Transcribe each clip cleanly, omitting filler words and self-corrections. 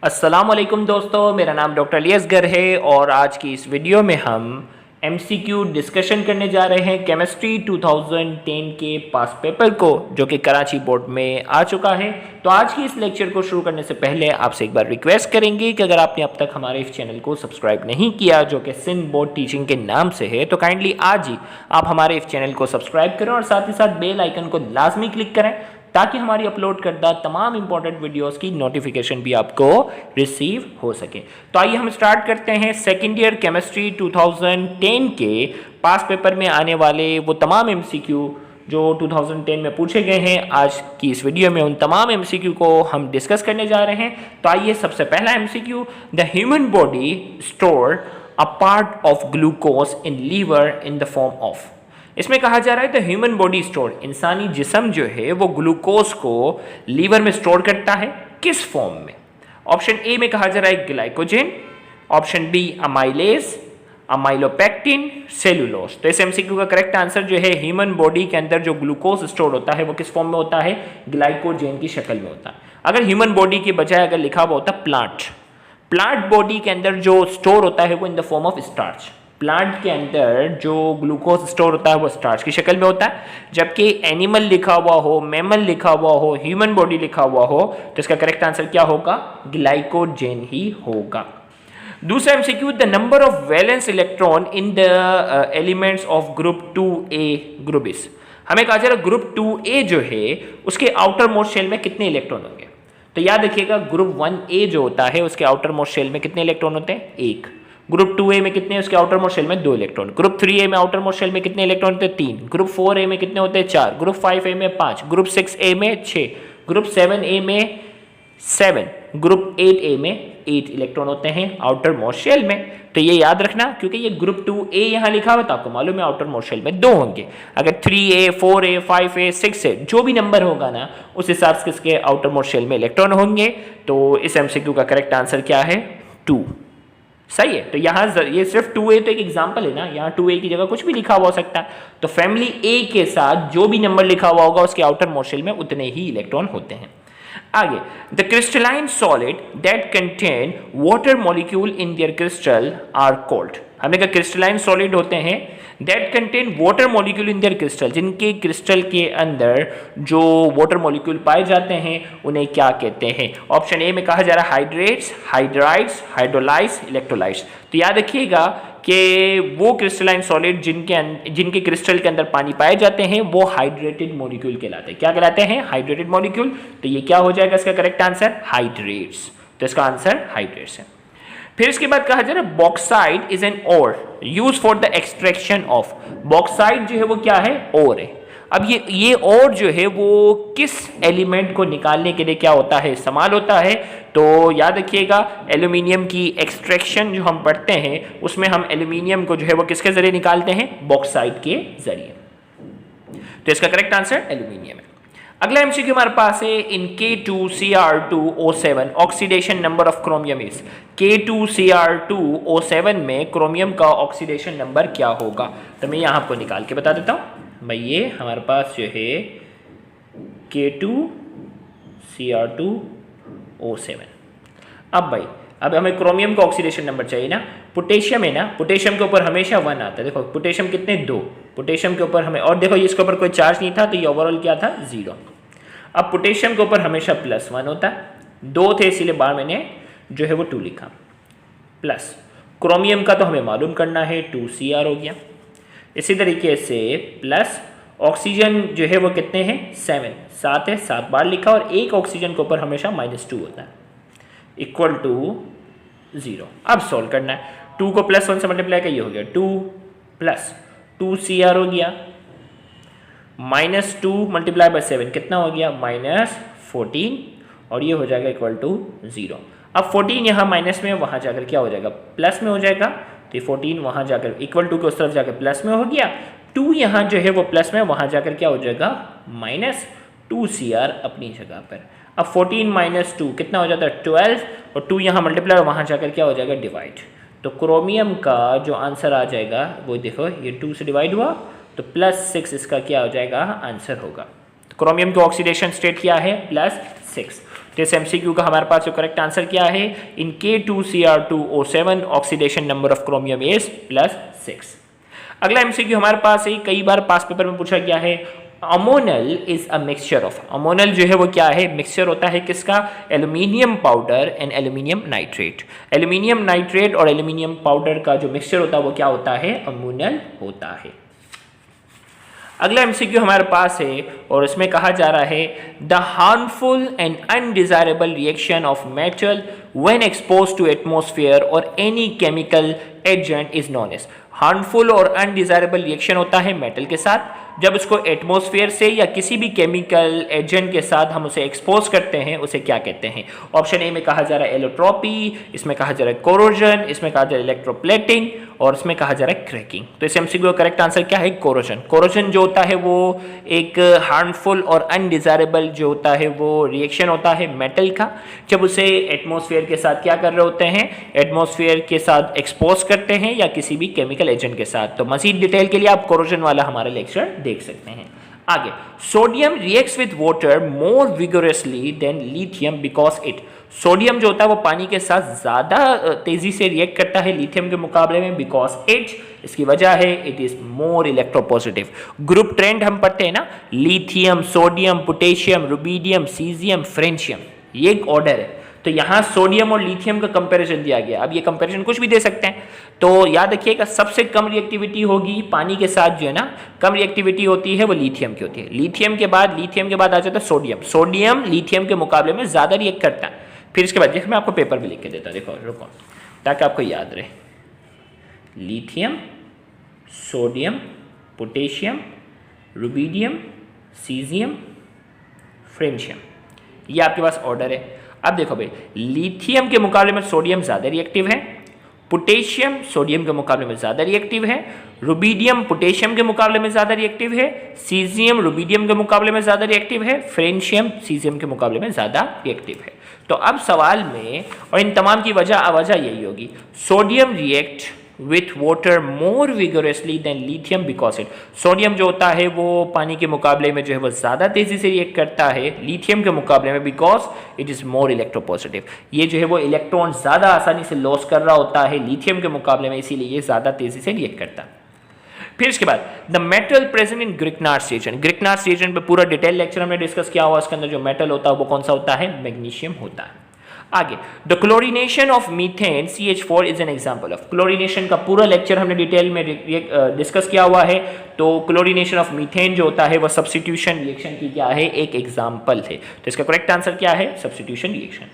अस्सलाम वालेकुम दोस्तों, मेरा नाम डॉक्टर अली असगर है और आज की इस वीडियो में हम एमसीक्यू डिस्कशन करने जा रहे हैं केमिस्ट्री 2010 के पास पेपर को, जो कि कराची बोर्ड में आ चुका है। तो आज की इस लेक्चर को शुरू करने से पहले आपसे एक बार रिक्वेस्ट करेंगे कि अगर आपने अब तक हमारे इस चैनल को सब्सक्राइब नहीं किया, जो कि सिंध बोर्ड टीचिंग के नाम से है, तो काइंडली आज ही आप हमारे इस चैनल को सब्सक्राइब करें और साथ ही साथ बेल आइकन को लाजमी क्लिक करें ताकि हमारी अपलोड करदा तमाम इंपॉर्टेंट वीडियोस की नोटिफिकेशन भी आपको रिसीव हो सके। तो आइए हम स्टार्ट करते हैं सेकेंड ईयर केमिस्ट्री 2010 के पास पेपर में आने वाले वो तमाम एमसीक्यू जो 2010 में पूछे गए हैं। आज की इस वीडियो में उन तमाम एमसीक्यू को हम डिस्कस करने जा रहे हैं। तो आइए, सबसे पहला MCQ, the human body store a part of glucose in liver in the form of. इसमें कहा जा रहा है द ह्यूमन बॉडी स्टोर, इंसानी जिस्म जो है वो ग्लूकोज को लीवर में स्टोर करता है, किस फॉर्म में? ऑप्शन ए में कहा जा रहा है glycogen, option B amylase, amylopectin, cellulose. तो इस एमसीक्यू का करेक्ट आंसर जो है, ह्यूमन बॉडी के अंदर जो ग्लूकोज स्टोर होता है वो किस फॉर्म में होता है? ग्लाइकोजन की शक्ल में होता है। अगर ह्यूमन बॉडी के बजाय अगर लिखा हुआ होता प्लांट बॉडी के अंदर जो स्टोर होता है वो इन the form of starch. Plant के अंदर जो ग्लूकोज स्टोर होता है वो स्टार्च की शक्ल में होता है, जबकि एनिमल लिखा हुआ हो, मैमल लिखा हुआ हो, ह्यूमन बॉडी लिखा हुआ हो, तो इसका करेक्ट आंसर क्या होगा? ग्लाइकोजन ही होगा। दूसरा MCQ, the number of valence electron in the elements of group 2a group is. हमें कहा जा रहा है ग्रुप 2a जो है उसके आउटर मोस्ट शेल में कितने इलेक्ट्रॉन होंगे? तो याद रखिएगा, ग्रुप 1a जो होता है उसके आउटर मोस्ट शेल में कितने इलेक्ट्रॉन होते हैं? 1। ग्रुप 2a में कितने? उसके आउटर मोस्ट शेल में 2 इलेक्ट्रॉन। ग्रुप 3a में आउटर मोस्ट शेल में कितने इलेक्ट्रॉन होते हैं? 3। ग्रुप 4a में कितने होते हैं? 4। ग्रुप 5a में 5। ग्रुप 6a में 6। ग्रुप 7a में 7। ग्रुप 8a में 8 इलेक्ट्रॉन होते हैं आउटर मोस्ट शेल में। तो ये याद रखना, क्योंकि ये ग्रुप 2a यहाँ लिखा हुआ था, आपको मालूम है आउटर मोस्ट शेल में 2 होंगे। अगर 3a 4a 5a 6a जो भी नंबर होगा ना, उस हिसाब से इसके आउटर मोस्ट शेल में इलेक्ट्रॉन होंगे। तो इस एमसीक्यू का करेक्ट आंसर क्या है? 2। सही है। तो यहाँ ये सिर्फ 2a तो एक एग्जाम्पल है ना, यहाँ 2a की जगह कुछ भी लिखा हुआ हो सकता है। तो फैमिली a के साथ जो भी नंबर लिखा हुआ होगा उसके आउटर मोस्ट शेल में उतने ही इलेक्ट्रॉन होते हैं। आगे, the crystalline solid that contain water molecule in their crystal are called. हमने कहा क्रिस्टलाइन सॉलिड होते हैं that contain water molecule in their crystal, जिनके क्रिस्टल के अंदर जो वाटर मॉलिक्यूल पाए जाते हैं उन्हें क्या कहते हैं? ऑप्शन ए में कहा जा रहा है हाइड्रेट्स, हाइड्राइड्स, हाइड्रोलाइट्स, इलेक्ट्रोलाइट्स। तो याद रखिएगा कि वो क्रिस्टलाइन सॉलिड जिनके क्रिस्टल के अंदर पानी पाए जाते हैं वो हाइड्रेटेड मॉलिक्यूल कहलाते हैं। क्या कहलाते हैं? Hydrated molecule. तो ये क्या हो जाएगा इसका करेक्ट आंसर? हाइड्रेट्स। तो इसका आंसर हाइड्रेट्स है। फिर इसके बाद कहा जा रहा है bauxite is an ore use for the extraction of. Bauxite जो है वो क्या है? ओर है। अब ये ओर जो है वो किस एलिमेंट को निकालने के लिए क्या होता है? इस्तेमाल होता है। तो याद रखिएगा, एल्यूमिनियम की एक्सट्रैक्शन जो हम पढ़ते हैं उसमें हम एल्यूमिनियम को जो है वो किसके जरिए निकालते हैं? बॉक्साइट के जरिए। तो इसका करेक्ट आंसर एल्यूमिनियम है। अगला एमसीक्यू हमारे पास है, इन K2Cr2O7 oxidation number of chromium is. K2Cr2O7 में क्रोमियम का ऑक्सीडेशन नंबर क्या होगा? तो मैं यहाँ आपको निकाल के बता देता हूँ भाई। ये हमारे पास जो है K2Cr2O7। अब हमें क्रोमियम का ऑक्सीडेशन नंबर चाहिए ना। पोटेशियम है ना, पोटेशियम के ऊपर हमेशा 1 आता है। देखो पोटेशियम कितने? 2। पोटेशियम के ऊपर हमें, और देखो इसके ऊपर कोई चार्ज नहीं था तो ये ओवरऑल क्या था? 0। अब पोटेशियम के ऊपर हमेशा +1 होता है। 2 थे इसीलिए बाहर मैंने जो है वो 2 लिखा। प्लस क्रोमियम का तो हमें मालूम करना है, 2Cr हो गया। इसी तरीके से प्लस ऑक्सीजन जो है वो कितने हैं? 7 है, 7 बार लिखा। और एक ऑक्सीजन के ऊपर हमेशा -2 होता है, इक्वल टू 0। अब सोल्व करना है। 2 को +1 से मल्टीप्लाई कर, ये हो गया 2 + 2Cr हो गया, -2 मल्टीप्लाई बाय 7 कितना हो गया? -14। और ये हो जाएगा इक्वल टू 0। अब 14 यहाँ माइनस में, वहाँ जाकर क्या हो जाएगा? प्लस में हो जाएगा। तो 14 वहाँ जाकर इक्वल टू के उस तरफ जाकर प्लस में हो गया। 2 यहाँ जो है वो प्लस में, वहाँ जाकर क्या हो जाएगा? -2Cr अपनी जगह पर। अब 14 - 2 कितना हो जाता है? 12। और 2 यहाँ मल्टीप्लाई, वहाँ जाकर क्या हो जाएगा? डिवाइड। तो क्रोमियम का जो आंसर आ जाएगा वो देखो, ये 2 से डिवाइड हुआ तो +6 इसका क्या हो जाएगा? आंसर होगा। तो क्रोमियम का ऑक्सीडेशन स्टेट क्या है? +6। तो इस MCQ का हमारे पास जो करेक्ट आंसर क्या है, इन K2Cr2O7 oxidation number of chromium is +6। अगला MCQ हमारे पास है, कई बार पास पेपर में पूछा गया है, अमोनल इज अ मिक्सचर ऑफ, अमोनल जो है वो क्या है, मिक्सचर होता है किसका, aluminium powder and aluminium nitrate. Aluminium nitrate और एल्यूमिनियम पाउडर का जो मिक्सचर होता है वो क्या होता है, अमोनल होता है। अगला MCQ हमारे पास है और इसमें कहा जा रहा है, the harmful and undesirable reaction of metal when expose to atmosphere और any chemical agent is known as. Harmful और अनडिजायरेबल रिएक्शन होता है मेटल के साथ, जब उसको एटमॉस्फेयर से या किसी भी केमिकल एजेंट के साथ हम उसे एक्सपोज करते हैं, उसे क्या कहते हैं। ऑप्शन ए में कहा जा रहा है एलोट्रॉपी, इसमें कहा जा रहा है कोरोजन, इसमें कहा जा रहा है इलेक्ट्रोप्लेटिंग और इसमें कहा जा रहा है क्रैकिंग। तो इस MCQ का करेक्ट आंसर क्या है, कोरोजन। कोरोजन जो होता है वो एक हार्मफुल और अनडिजायरेबल जो होता है वो रिएक्शन होता है मेटल का, जब उसे एटमॉस्फेयर के साथ क्या कर रहे होते हैं, एटमॉस्फेयर के साथ एक्सपोज करते हैं या किसी भी केमिकल एजेंट के साथ। तो मजीद डिटेल के लिए आप कोरोजन वाला हमारा लेक्चर देख सकते हैं। आगे, sodium reacts with water more vigorously than lithium because it, sodium जो होता है वो पानी के साथ ज्यादा तेजी से रिएक्ट करता है लिथियम के मुकाबले में, बिकॉज इट, इसकी वजह है it is more electropositive. Group trend हम पढ़ते हैं ना, lithium, sodium, potassium, rubidium, caesium, francium, ये एक ऑर्डर है। तो यहाँ सोडियम और लिथियम का कंपैरिजन दिया गया। अब ये कंपैरिजन कुछ भी दे सकते हैं, तो याद रखिएगा सबसे कम रिएक्टिविटी होगी पानी के साथ, जो है ना कम रिएक्टिविटी होती है वो लिथियम की होती है। लिथियम के बाद आ जाता है सोडियम। सोडियम लिथियम के मुकाबले में ज्यादा रिएक्ट करता है। फिर इसके बाद देखो मैं आपको पेपर में लिख के देता हूँ, देखो रुको ताकि आपको याद रहे। Lithium, sodium, potassium, rubidium, caesium, francium, ये आपके पास ऑर्डर है। अब देखो भाई, लिथियम के मुकाबले में सोडियम ज़्यादा रिएक्टिव है, पोटेशियम सोडियम के मुकाबले में ज़्यादा रिएक्टिव है, रुबीडियम पोटेशियम के मुकाबले में ज़्यादा रिएक्टिव है, सीजियम रुबीडियम के मुकाबले में ज़्यादा रिएक्टिव है, फ्रेंशियम सीजियम के मुकाबले में ज़्यादा रिएक्टिव है। तो अब सवाल में, और इन तमाम की वजह यही होगी, sodium react with water more vigorously than lithium because it, sodium जो होता है वो पानी के मुकाबले में जो है वो ज़्यादा तेज़ी से रिएक्ट करता है लिथियम के मुकाबले में, because it is more electropositive. ये जो है वो इलेक्ट्रॉन ज़्यादा आसानी से लॉस कर रहा होता है लिथियम के मुकाबले में, इसीलिए ये ज़्यादा तेज़ी से रिएक्ट करता है। फिर इसके बाद the metal present in Grignard's reagent, Grignard's reagent पे पूरा डिटेल लेक्चर हमने डिस्कस किया हुआ। इसके अंदर जो मेटल होता है वो कौन सा होता है, मैग्नीशियम होता है। आगे, the chlorination of methane CH4 is an example of, chlorination का पूरा लेक्चर हमने डिटेल में डिस्कस किया हुआ है। तो क्लोरीनेशन ऑफ मीथेन जो होता है वो सब्स्टिट्यूशन रिएक्शन की क्या है, एक एग्जांपल है। तो इसका करेक्ट आंसर क्या है, सब्स्टिट्यूशन रिएक्शन।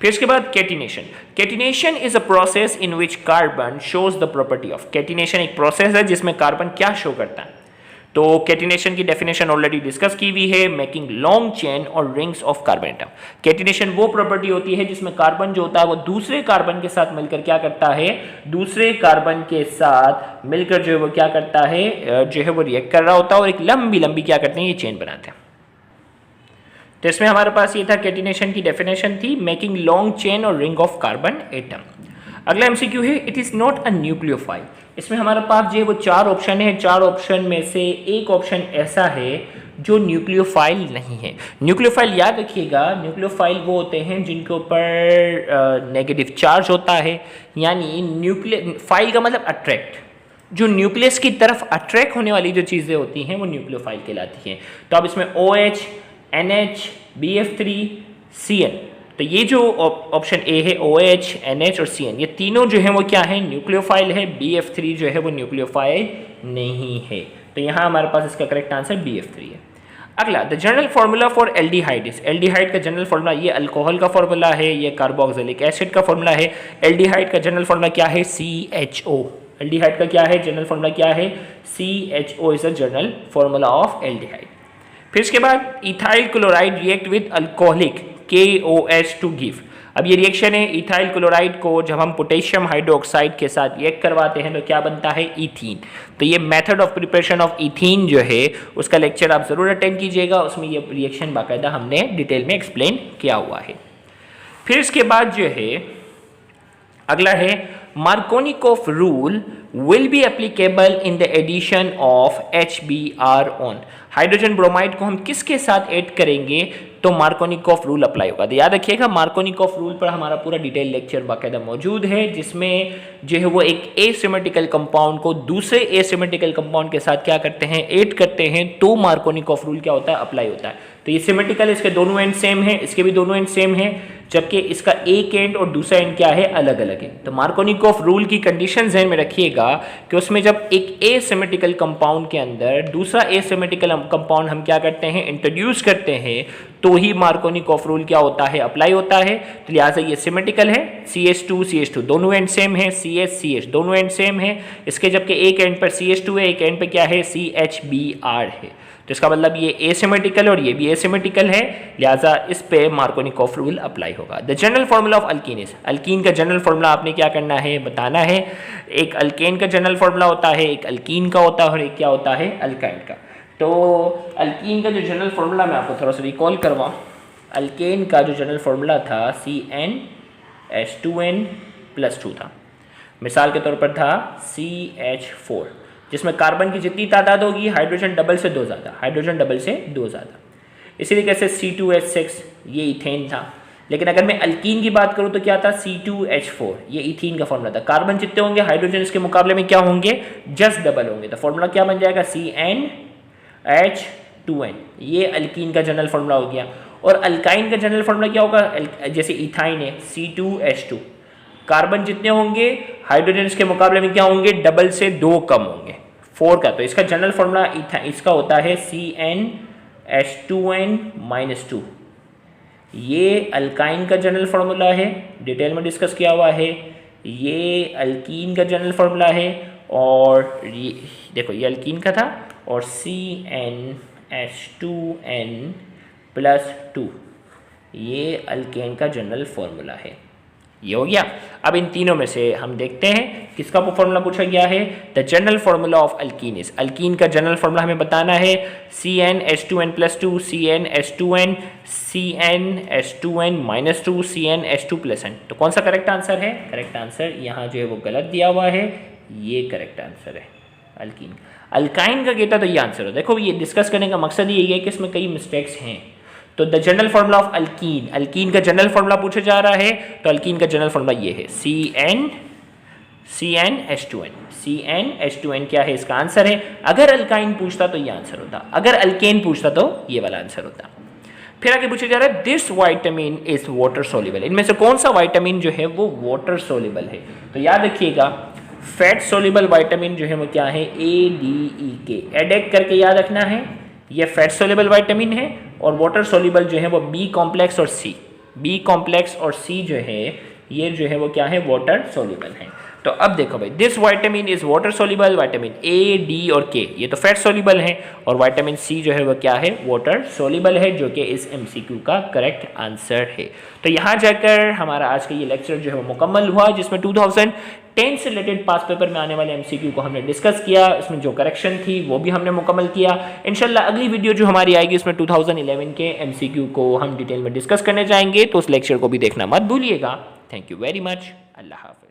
फिर इसके बाद catenation, catenation is a process in which carbon shows the property of, catenation एक प्रोसेस है जिसमें कार्बन क्या शो करता है। तो कैटिनेशन की डेफिनेशन ऑलरेडी डिस्कस की हुई है, मेकिंग लॉन्ग चेन और rings of carbon atom. Catenation वो प्रॉपर्टी होती है जिसमें कार्बन जो होता है वो दूसरे कार्बन के साथ मिलकर क्या करता है, दूसरे कार्बन के साथ मिलकर जो है वो क्या करता है, जो है वो रिएक्ट कर रहा होता है और एक लंबी लंबी क्या करते हैं, ये चेन बनाते हैं। तो इसमें हमारे पास ये था, कैटिनेशन की डेफिनेशन थी मेकिंग लॉन्ग चेन और रिंग ऑफ कार्बन एटम। अगला MCQ है, it is not a nucleophile. इसमें हमारे पास जो वो 4 ऑप्शन है, 4 ऑप्शन में से एक ऑप्शन ऐसा है जो न्यूक्लियोफाइल नहीं है। न्यूक्लियोफाइल याद रखिएगा, न्यूक्लियोफाइल वो होते हैं जिनके ऊपर नेगेटिव चार्ज होता है, यानी न्यूक्लियोफाइल का मतलब अट्रैक्ट, जो न्यूक्लियस की तरफ अट्रैक्ट होने वाली जो चीज़ें होती हैं वो न्यूक्लियोफाइल कहलाती हैं। तो अब इसमें OH, NH, BF3, CN, तो ये जो ऑप्शन ए है OH, NH और CN, ये तीनों जो है वो क्या है, न्यूक्लियोफाइल है। BF3 जो है वो न्यूक्लियोफाइल नहीं है। तो यहाँ हमारे पास इसका करेक्ट आंसर BF3 है। अगला, the general formula for aldehyde is, aldehyde का जनरल फार्मूला, ये अल्कोहल का फार्मूला है, ये कार्बोक्सिलिक एसिड का फार्मूला है। एल्डिहाइड का जनरल फार्मूला क्या है, CHO। एल्डिहाइड का क्या है, जनरल फार्मूला क्या है, CHO is the general formula of aldehyde. फिर इसके बाद ethyl chloride react with alcoholic KOH to give. अब ये रिएक्शन है, इथाइल क्लोराइड को जब हम पोटेशियम हाइड्रोक्साइड के साथ रिएक्ट करवाते हैं तो क्या बनता है, ईथीन। तो ये method of preparation of ethene जो है उसका लेक्चर आप जरूर अटेंड कीजिएगा, उसमें ये रिएक्शन बाकायदा हमने डिटेल में एक्सप्लेन किया हुआ है। फिर इसके बाद जो है अगला है, Markovnikov rule will be applicable in the addition of HBr on. Hydrogen bromide को हम किसके साथ ऐड करेंगे, तो मार्कोनिकॉफ रूल अप्लाई होगा। तो याद रखिएगा मार्कोनिकॉफ रूल पर हमारा पूरा डिटेल लेक्चर बाकायदा मौजूद है, जिसमें जो है वो एक एसिमेट्रिकल कंपाउंड को दूसरे एसिमेट्रिकल कंपाउंड के साथ क्या करते हैं, ऐड करते हैं, तो मार्कोनिकॉफ रूल क्या होता है, अप्लाई होता है। तो ये सिमेट्रिकल, इसके दोनों एंड सेम है, इसके भी दोनों एंड सेम है, जबकि इसका एक एंड और दूसरा एंड क्या है, अलग अलग है। तो मार्कोनिकॉफ रूल की कंडीशन ध्यान में रखिएगा कि उसमें जब एक एसिमेट्रिकल कंपाउंड के अंदर दूसरा एसिमेट्रिकल कंपाउंड हम क्या करते हैं, इंट्रोड्यूस करते हैं, तो ही मार्कोनिकॉफ रूल क्या होता है, अप्लाई होता है। तो लिहाजा ये सिमेट्रिकल है, CH2 दोनों एंड सेम है, CH दोनों एंड सेम है, इसके जबकि एक एंड पर CH2 है, एक एंड पर क्या है, CHBr है। तो इसका मतलब ये एसिमेट्रिकल और ये भी एसिमेट्रिकल है, लिहाजा इस पे मार्कोनिकॉफ रूल अप्लाई होगा। The general formula of alkene is, alkyne का जनरल फार्मूला आपने क्या करना है, बताना है। एक अल्केन का जनरल फार्मूला होता है, एक अल्कीन का होता है और एक क्या होता है, अल्काइन का। तो अल्कीन का जो जनरल फार्मूला मैं आपको थोड़ा सा रिकॉल करवाऊँ, अल्केन का जो जनरल फार्मूला था CnH2n+2 था, मिसाल के तौर पर था CH4, जिसमें कार्बन की जितनी तादाद होगी हाइड्रोजन डबल से 2 ज़्यादा, हाइड्रोजन डबल से 2 ज़्यादा। इसी तरीके से C2H6 ये इथेन था। लेकिन अगर मैं अल्कीन की बात करूं तो क्या था, C2H4 ये इथीन का फॉर्मूला था। कार्बन जितने होंगे हाइड्रोजन इसके मुकाबले में क्या होंगे, जस्ट डबल होंगे। तो फॉर्मूला क्या बन जाएगा, CnH2n, ये अल्कीन का जनरल फॉर्मूला हो गया। और अल्काइन का जनरल फॉर्मूला क्या होगा, जैसे इथाइन है C2H2, कार्बन जितने होंगे हाइड्रोजन इसके मुकाबले में क्या होंगे, डबल से 2 कम होंगे, 4 का। तो इसका जनरल फॉर्मूला इसका होता है CnH2n-2, ये अल्काइन का जनरल फार्मूला है, डिटेल में डिस्कस किया हुआ है। ये अल्कीन का जनरल फार्मूला है, और ये देखो ये अल्कीन का था, और CnH2n+2 ये अल्केन का जनरल फार्मूला है। ये हो गया। अब इन तीनों में से हम देखते हैं किसका फॉर्मूला पूछा गया है, the general formula of alkene is, alkyne का जनरल फार्मूला हमें बताना है CnH2n+2, CnH2n, CnH2n-2, CnH2+n। तो कौन सा करेक्ट आंसर है, करेक्ट आंसर यहाँ जो है वो गलत दिया हुआ है, ये करेक्ट आंसर है अल्कीन। अल्काइन का कहता तो ये आंसर हो। देखो ये डिस्कस करने का मकसद यही है कि इसमें कई मिस्टेक्स हैं। तो the general formula of alkyne, alkyne का जनरल फार्मूला पूछा जा रहा है, तो अल्कीन का जनरल फार्मूला ये है CnH2n। CnH2n क्या है, इसका आंसर है। अगर अल्काइन पूछता तो ये आंसर होता, अगर अल्केन पूछता तो ये वाला आंसर होता। फिर आगे पूछा जा रहा है this vitamin is water soluble, इनमें से कौन सा वाइटामिन जो है वो वाटर सोल्यूबल है। तो याद रखिएगा फैट सोल्यूबल वाइटामिन जो है वो क्या है, ADEK, एडेक करके याद रखना है, ये फैट सोल्यूबल वाइटामिन है। और वाटर सोल्यूबल जो है वो B कॉम्प्लेक्स और C, B कॉम्प्लेक्स और C जो है ये जो है वो क्या है, वाटर सोल्यूबल है। तो अब देखो भाई, this vitamin is water soluble, vitamin A, D और K ये तो फैट सोल्यूबल है, और विटामिन C जो है वो क्या है, वाटर सोल्यूबल है, जो कि इस MCQ का करेक्ट आंसर है। तो यहाँ जाकर हमारा आज का ये लेक्चर जो है वो मुकम्मल हुआ, जिसमें 2010 से रिलेटेड पास पेपर में आने वाले MCQ को हमने डिस्कस किया, इसमें जो करेक्शन थी वो भी हमने मुकम्मल किया। इंशाल्लाह अगली वीडियो जो हमारी आएगी उसमें 2011 के MCQ को हम डिटेल में डिस्कस करने जाएंगे, तो उस लेक्चर को भी देखना मत भूलिएगा। Thank you very much. अल्लाह हाफ़िज़।